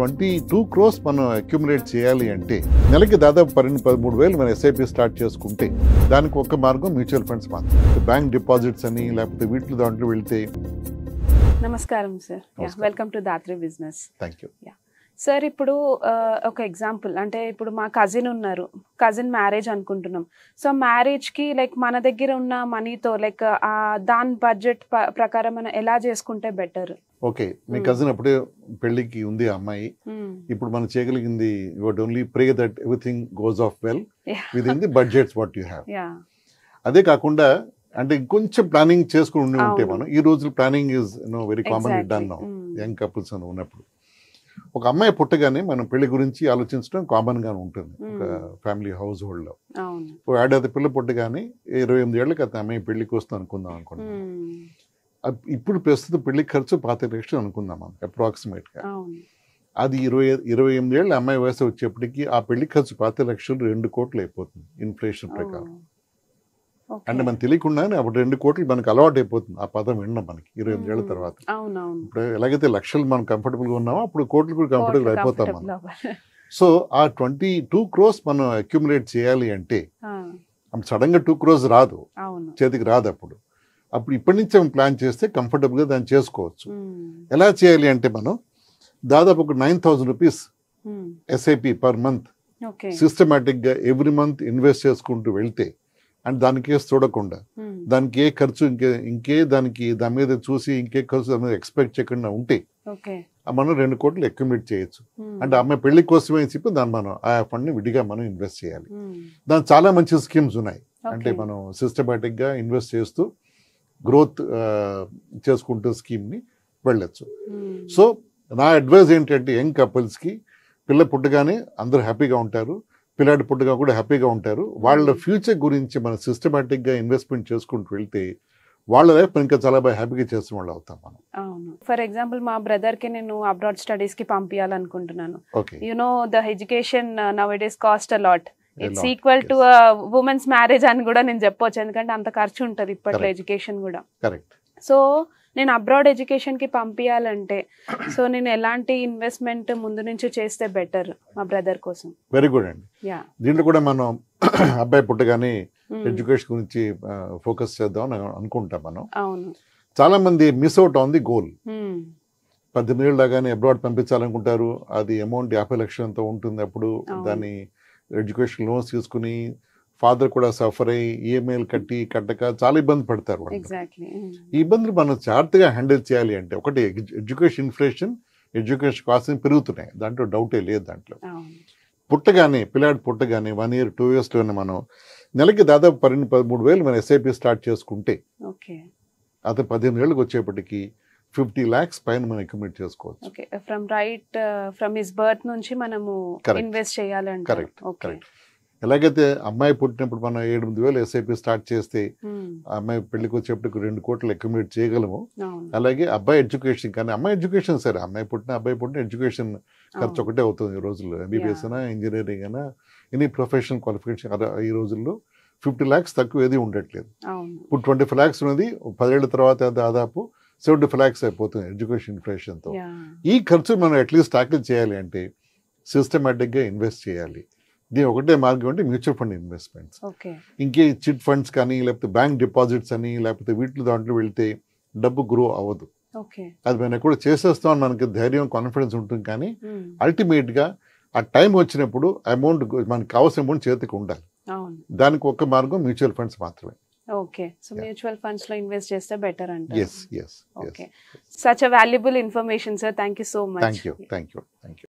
22 crores మనం accumulate చేయాలి అంటే నెలకి దాదాపు 13,000 మన ఎస్ఐపి స్టార్ట్ చేసుకుంటే దానికి ఒక మార్గం మ్యూచువల్ ఫండ్స్ మాత్రం. బ్యాంక్ డిపాజిట్స్ అని లేకపోతే వీటి దాంట్లో వెళ్తే. నమస్కారం sir, welcome to Dhatri business. Thank you sir. ఇప్పుడు ఒక ఎగ్జాంపుల్ అంటే ఇప్పుడు మా కజిన్ ఉన్నారు, కజిన్ మ్యారేజ్ అనుకుంటున్నాం. సో మ్యారేజ్కి లైక్ మన దగ్గర ఉన్న మనీతో లైక్ దాని బడ్జెట్ ప్రకారం మనం ఎలా చేసుకుంటే బెటర్? ఓకే, మీ కజిన్ అప్పుడే పెళ్లికి ఉంది ఆ అమ్మాయి. ఇప్పుడు మనం చేయగలిగింది only pray that everything goes off well with in the budgets what you have. అదే కాకుండా అంటే ఇంకొంచెం ప్లానింగ్ చేసుకుని ఉంటే మనం ఈ రోజు planning is very common done now young couples అని ఉన్నప్పుడు. ఒక అమ్మాయి పుట్టగానే మనం పెళ్లి గురించి ఆలోచించడం కామన్ గా ఉంటుంది ఒక ఫ్యామిలీ హౌస్ హోల్డ్ లో. ఏడాది పిల్ల పుట్టగానే 28 ఏళ్ళకి అతను అమ్మాయి పెళ్లికి వస్తుంది అనుకుందాం అనుకున్నాం. ఇప్పుడు ప్రస్తుతం పెళ్లి ఖర్చు 25 లక్షలు అనుకుందాం మనం అప్రాక్సిమేట్ గా. అది 28 ఏళ్ళ అమ్మాయి వయసు వచ్చేప్పటికి ఆ పెళ్లి ఖర్చు 25 లక్షలు 2 కోట్లు అయిపోతుంది ఇన్ఫ్లేషన్ ప్రకారం. అంటే మనకు తెలియకుండానే అప్పుడు 2 కోట్లు మనకు అలవాటు అయిపోతుంది ఆ పదం వినడం మనకి 28 ఏళ్ళ తర్వాత. ఇప్పుడు ఎలాగైతే లక్షలు మనం కంఫర్టబుల్ గా ఉన్నామో అప్పుడు కోట్లు కూడా కంఫర్టబుల్ అయిపోతాం మనం. సో ఆ 22 crores మనం అక్యుములేట్ చేయాలి అంటే సడన్ గా 2 crores రాదు, చేతికి రాదు. అప్పుడు ఇప్పటి నుంచి మనం ప్లాన్ చేస్తే కంఫర్టబుల్ గా దాన్ని చేసుకోవచ్చు. ఎలా చేయాలి అంటే మనం దాదాపు ఒక 9,000 rupees SIP per month systematic గా ఎవ్రీ మంత్ ఇన్వెస్ట్ చేసుకుంటూ వెళ్తే అండ్ దానికి చూడకుండా దానికి ఏ ఖర్చు ఇంకే దానికి దాని మీద చూసి ఇంకే ఖర్చు దాని మీద ఎక్స్పెక్ట్ చేయకుండా ఉంటే మనం 2 కోట్లు అక్యుములేట్ చేయొచ్చు. అంటే అమ్మాయి పెళ్లి కోసమే చెప్పి దాన్ని మనం ఆ ఫండ్ ని విడిగా మనం ఇన్వెస్ట్ చేయాలి. దాని చాలా మంచి స్కీమ్స్ ఉన్నాయి. అంటే మనం సిస్టమేటిక్ గా ఇన్వెస్ట్ చేస్తూ గ్రోత్ చేసుకుంటూ స్కీమ్ ని వెళ్ళొచ్చు. సో నా అడ్వైజ్ ఏంటంటే యంగ్ కపుల్స్ కి పిల్ల పుట్టగానే అందరూ హ్యాపీగా ఉంటారు, పిల్లాడి పుట్టగా కూడా హ్యాపీగా ఉంటారు. వాళ్ళ ఫ్యూచర్ గురించి మనం సిస్టమేటిక్ గా ఇన్వెస్ట్మెంట్ చేసుకుంటూ వెళ్తే వాళ్ళ లైఫ్ ఇంకా చాలా బాగా హ్యాపీగా చేసిన వాళ్ళు అవుతాం మనం. అవును, ఫర్ ఎగ్జాంపుల్ మా బ్రదర్ కి నేను అబ్రాడ్ స్టడీస్ కి పంపించాలనుకుంటున్నాను. You know the education now it is cost a lot. It's equal to women's marriage అని కూడా నేను చెప్పొచ్చు, ఎందుకంటే అంత ఖర్చు ఉంటుంది ఇప్పట్లో ఎడ్యుకేషన్ కూడా. కరెక్ట్. సో నేను అబ్రాడ్ ఎడ్యుకేషన్ కి పంపించాలంటే సో నేను ఎలాంటి ఇన్వెస్ట్మెంట్ ముందు నుంచి చేస్తే బెటర్ మా బ్రదర్ కోసం? వెరీ గుడ్ అండి. దీంట్లో కూడా మనం అబ్బాయి పుట్టగానే ఎడ్యుకేషన్ గురించి ఫోకస్ చేద్దాం అని అనుకుంటాం మనం. అవును, చాలా మంది miss out on the goal. 18 ఏళ్ళు దాకానే అబ్రాడ్ పంపించాలనుకుంటారు. అది అమౌంట్ 50 లక్షలతో ఉంటుంది. అప్పుడు దాన్ని ఎడ్యుకేషన్ లోన్స్ తీసుకుని ఫాదర్ కూడా సఫర్ అయ్యి ఈఎంఐలు కట్టక చాలా ఇబ్బంది పడతారు. ఈ ఇబ్బందులు మనం జాగ్రత్తగా హ్యాండిల్ చేయాలి అంటే ఒకటి ఎడ్యుకేషన్ ఇన్ఫ్లేషన్, ఎడ్యుకేషన్ కాస్ట్ పెరుగుతున్నాయి, దాంట్లో డౌటే లేదు. దాంట్లో పుట్టగానే పిల్లాడి పుట్టగానే 1 year 2 years లోనే మనం నెలకి దాదాపు 13,000 మన ఎస్ఐపి స్టార్ట్ చేసుకుంటే అతను 15 ఏళ్ళకి వచ్చేప్పటికి 50 lakhs పైన మనం అక్యుములేట్ చేసుకోవచ్చు. ఫ్రమ్ హిస్ బర్త్ నుంచి మనము ఇన్వెస్ట్ చేయాలంటే. కరెక్ట్. ఎలాగైతే అమ్మాయి పుట్టినప్పుడు మనం 7,000 ఎస్ఐపి స్టార్ట్ చేస్తే అమ్మాయి పెళ్లికి వచ్చేప్పటికి 2 కోట్లు అక్యుములేట్ చేయగలము. అలాగే అబ్బాయి ఎడ్యుకేషన్, కానీ అమ్మాయి ఎడ్యుకేషన్ సరే అబ్బాయి పుట్టిన ఎడ్యుకేషన్ ఖర్చు ఒకటే అవుతుంది ఈ రోజుల్లో. ఎంబీబీఎస్ అయినా ఇంజనీరింగ్ అయినా ఎనీ ప్రొఫెషనల్ క్వాలిఫికేషన్ ఈ రోజుల్లో 50 lakhs తక్కువ ఏది ఉండట్లేదు. ఇప్పుడు 25 lakhs ఉన్నది 10 ఏళ్ల తర్వాత దాదాపు 75 lakhs అయిపోతుంది ఎడ్యుకేషన్ ఇన్ఫ్లేషన్తో. ఈ ఖర్చు మనం అట్లీస్ట్ టాకిల్ చేయాలి అంటే సిస్టమేటిక్ గా ఇన్వెస్ట్ చేయాలి. దీని ఒకటే మార్గం అంటే మ్యూచువల్ ఫండ్ ఇన్వెస్ట్మెంట్స్. ఇంకే చిట్ ఫండ్స్ కానీ లేకపోతే బ్యాంక్ డిపాజిట్స్ అని లేకపోతే వీటి దాంట్లో వెళ్తే డబ్బు గ్రో అవ్వదు. అది మనం ఎక్కడ చేసేస్తాం మనకి ధైర్యం కాన్ఫిడెన్స్ ఉంటుంది, కానీ అల్టిమేట్ గా ఆ టైం వచ్చినప్పుడు అమౌంట్ మనకి కావాల్సిన అమౌంట్ చేతికి ఉండాలి. దానికి ఒక మార్గం మ్యూచువల్ ఫండ్స్ మాత్రమే. ఓకే, సో మ్యూచువల్ ఫండ్స్ లో ఇన్వెస్ట్ చేస్తే బెటర్ అంటారు. yes. Okay, such a valuable information, sir. Thank you so much. Thank you.